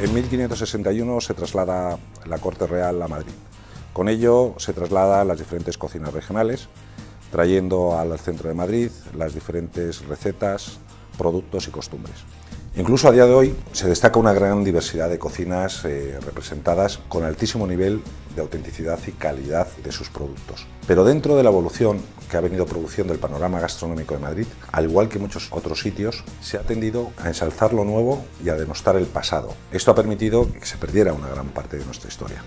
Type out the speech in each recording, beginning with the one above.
En 1561 se traslada la corte real a Madrid. Con ello se trasladan las diferentes cocinas regionales, trayendo al centro de Madrid las diferentes recetas, productos y costumbres. Incluso a día de hoy se destaca una gran diversidad de cocinas representadas con altísimo nivel de autenticidad y calidad de sus productos. Pero dentro de la evolución que ha venido produciendo el panorama gastronómico de Madrid, al igual que muchos otros sitios, se ha tendido a ensalzar lo nuevo y a denostar el pasado. Esto ha permitido que se perdiera una gran parte de nuestra historia.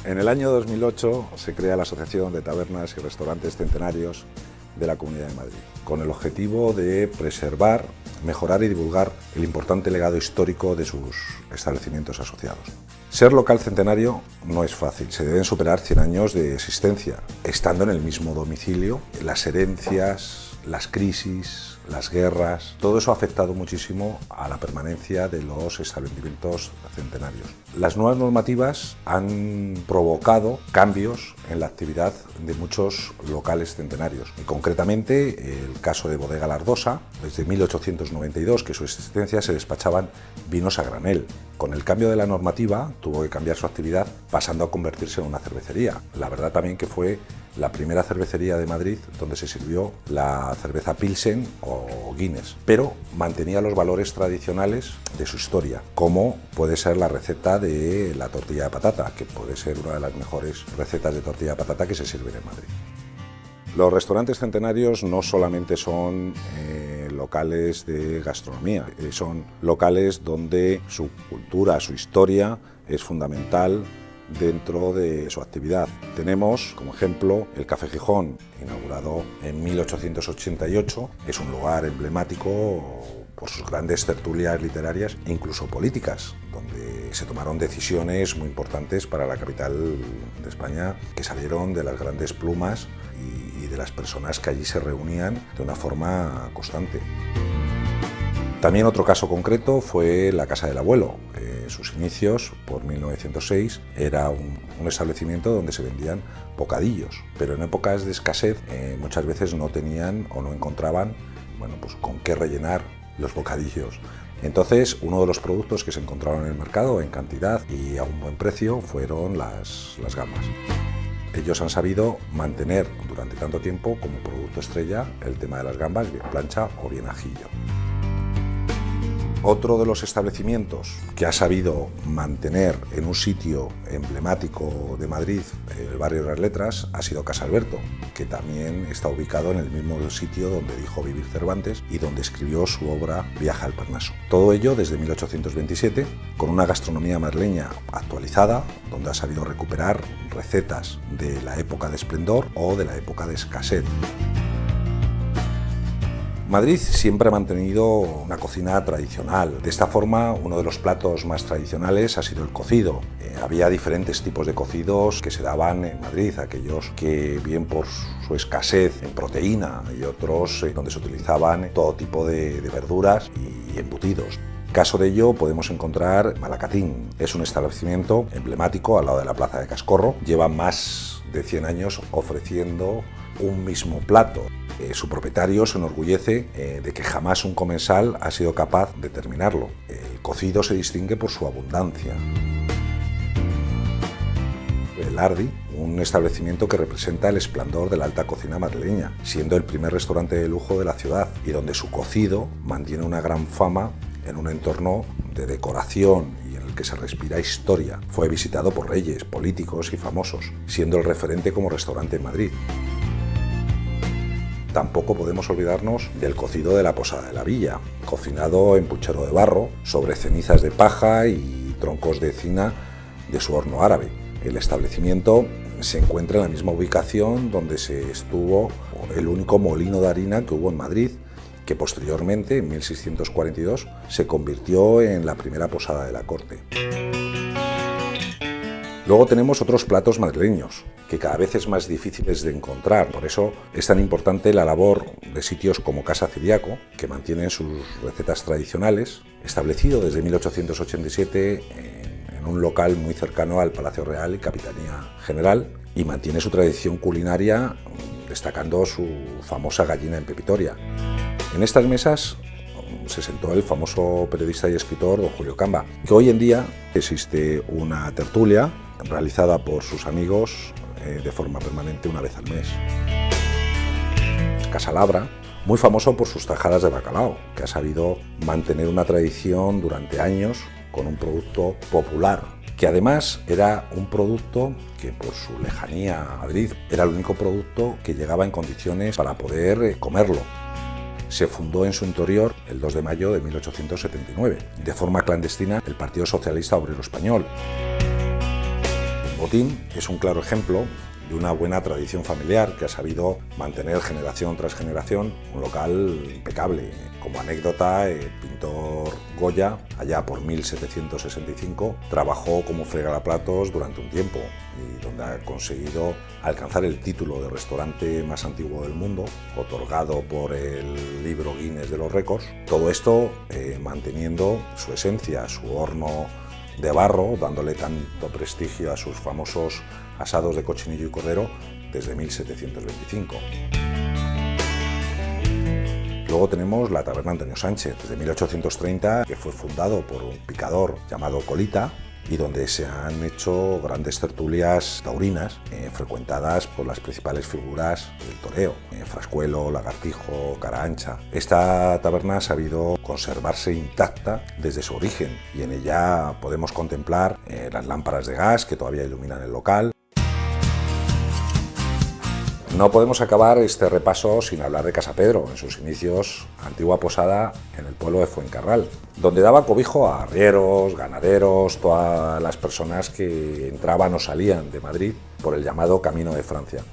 En el año 2008 se crea la Asociación de Tabernas y Restaurantes Centenarios de la Comunidad de Madrid, con el objetivo de preservar, mejorar y divulgar el importante legado histórico de sus establecimientos asociados. Ser local centenario no es fácil, se deben superar 100 años de existencia, estando en el mismo domicilio. Las herencias, las crisis, las guerras, todo eso ha afectado muchísimo a la permanencia de los establecimientos centenarios. Las nuevas normativas han provocado cambios en la actividad de muchos locales centenarios. Y concretamente, el caso de Bodega La Ardosa, desde 1892, que su existencia se despachaban vinos a granel. Con el cambio de la normativa tuvo que cambiar su actividad, pasando a convertirse en una cervecería. La verdad también que fue la primera cervecería de Madrid donde se sirvió la cerveza Pilsen o Guinness, pero mantenía los valores tradicionales de su historia, como puede ser la receta de la tortilla de patata, que puede ser una de las mejores recetas de tortilla de patata que se sirven en Madrid. Los restaurantes centenarios no solamente son locales de gastronomía, son locales donde su cultura, su historia es fundamental dentro de su actividad. Tenemos como ejemplo el Café Gijón, inaugurado en 1888, es un lugar emblemático por sus grandes tertulias literarias e incluso políticas, donde se tomaron decisiones muy importantes para la capital de España, que salieron de las grandes plumas y de las personas que allí se reunían de una forma constante. También otro caso concreto fue la Casa del Abuelo. Sus inicios, por 1906, era un establecimiento donde se vendían bocadillos, pero en épocas de escasez muchas veces no tenían o no encontraban pues con qué rellenar los bocadillos. Entonces, uno de los productos que se encontraron en el mercado en cantidad y a un buen precio fueron las gambas. Ellos han sabido mantener durante tanto tiempo como producto estrella el tema de las gambas, bien plancha o bien ajillo. Otro de los establecimientos que ha sabido mantener en un sitio emblemático de Madrid, el barrio de las Letras, ha sido Casa Alberto, que también está ubicado en el mismo sitio donde dijo vivir Cervantes y donde escribió su obra Viaje al Parnaso. Todo ello desde 1827, con una gastronomía madrileña actualizada, donde ha sabido recuperar recetas de la época de esplendor o de la época de escasez. Madrid siempre ha mantenido una cocina tradicional. De esta forma, uno de los platos más tradicionales ha sido el cocido. Había diferentes tipos de cocidos que se daban en Madrid, aquellos que bien por su escasez en proteína y otros donde se utilizaban todo tipo de verduras y embutidos. Caso de ello podemos encontrar Malacatín. Es un establecimiento emblemático al lado de la Plaza de Cascorro. Lleva más de 100 años ofreciendo un mismo plato. Su propietario se enorgullece de que jamás un comensal ha sido capaz de terminarlo. El cocido se distingue por su abundancia. El Ardi, un establecimiento que representa el esplendor de la alta cocina madrileña, siendo el primer restaurante de lujo de la ciudad y donde su cocido mantiene una gran fama en un entorno de decoración y en el que se respira historia. Fue visitado por reyes, políticos y famosos, siendo el referente como restaurante en Madrid. Tampoco podemos olvidarnos del cocido de la Posada de la Villa, cocinado en puchero de barro, sobre cenizas de paja y troncos de encina de su horno árabe. El establecimiento se encuentra en la misma ubicación donde se estuvo el único molino de harina que hubo en Madrid, que posteriormente, en 1642, se convirtió en la primera posada de la corte. Luego tenemos otros platos madrileños, que cada vez es más difíciles de encontrar. Por eso es tan importante la labor de sitios como Casa Ciriaco, que mantienen sus recetas tradicionales, establecido desde 1887 en un local muy cercano al Palacio Real y Capitanía General, y mantiene su tradición culinaria destacando su famosa gallina en pepitoria. En estas mesas se sentó el famoso periodista y escritor don Julio Camba, que hoy en día Existe una tertulia realizada por sus amigos de forma permanente una vez al mes. Casa Labra, muy famoso por sus tajadas de bacalao, que ha sabido mantener una tradición durante años con un producto popular, que además era un producto que por su lejanía a Madrid era el único producto que llegaba en condiciones para poder comerlo. Se fundó en su interior el 2 de mayo de 1879, de forma clandestina, el Partido Socialista Obrero Español. El Botín es un claro ejemplo de una buena tradición familiar que ha sabido mantener generación tras generación un local impecable. Como anécdota, el pintor Goya, allá por 1765, trabajó como fregalaplatos durante un tiempo y donde ha conseguido alcanzar el título de restaurante más antiguo del mundo, otorgado por el libro Guinness de los récords. Todo esto manteniendo su esencia, su horno de barro, dándole tanto prestigio a sus famosos asados de cochinillo y cordero desde 1725. Luego tenemos la taberna Antonio Sánchez, desde 1830, que fue fundado por un picador llamado Colita y donde se han hecho grandes tertulias taurinas frecuentadas por las principales figuras del toreo, Frascuelo, Lagartijo, Cara Ancha. Esta taberna ha sabido conservarse intacta desde su origen y en ella podemos contemplar las lámparas de gas que todavía iluminan el local. No podemos acabar este repaso sin hablar de Casa Pedro, en sus inicios antigua posada en el pueblo de Fuencarral, donde daba cobijo a arrieros, ganaderos, todas las personas que entraban o salían de Madrid por el llamado Camino de Francia.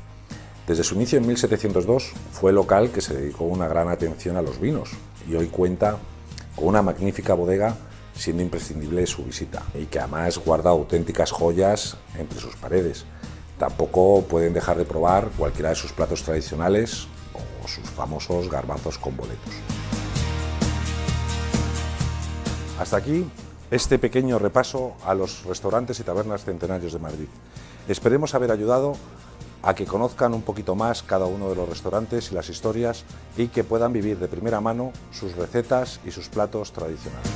Desde su inicio en 1702 fue local que se dedicó una gran atención a los vinos y hoy cuenta con una magnífica bodega, siendo imprescindible su visita y que además guarda auténticas joyas entre sus paredes. Tampoco pueden dejar de probar cualquiera de sus platos tradicionales o sus famosos garbanzos con boletos. Hasta aquí este pequeño repaso a los restaurantes y tabernas centenarios de Madrid. Esperemos haber ayudado a que conozcan un poquito más cada uno de los restaurantes y las historias y que puedan vivir de primera mano sus recetas y sus platos tradicionales.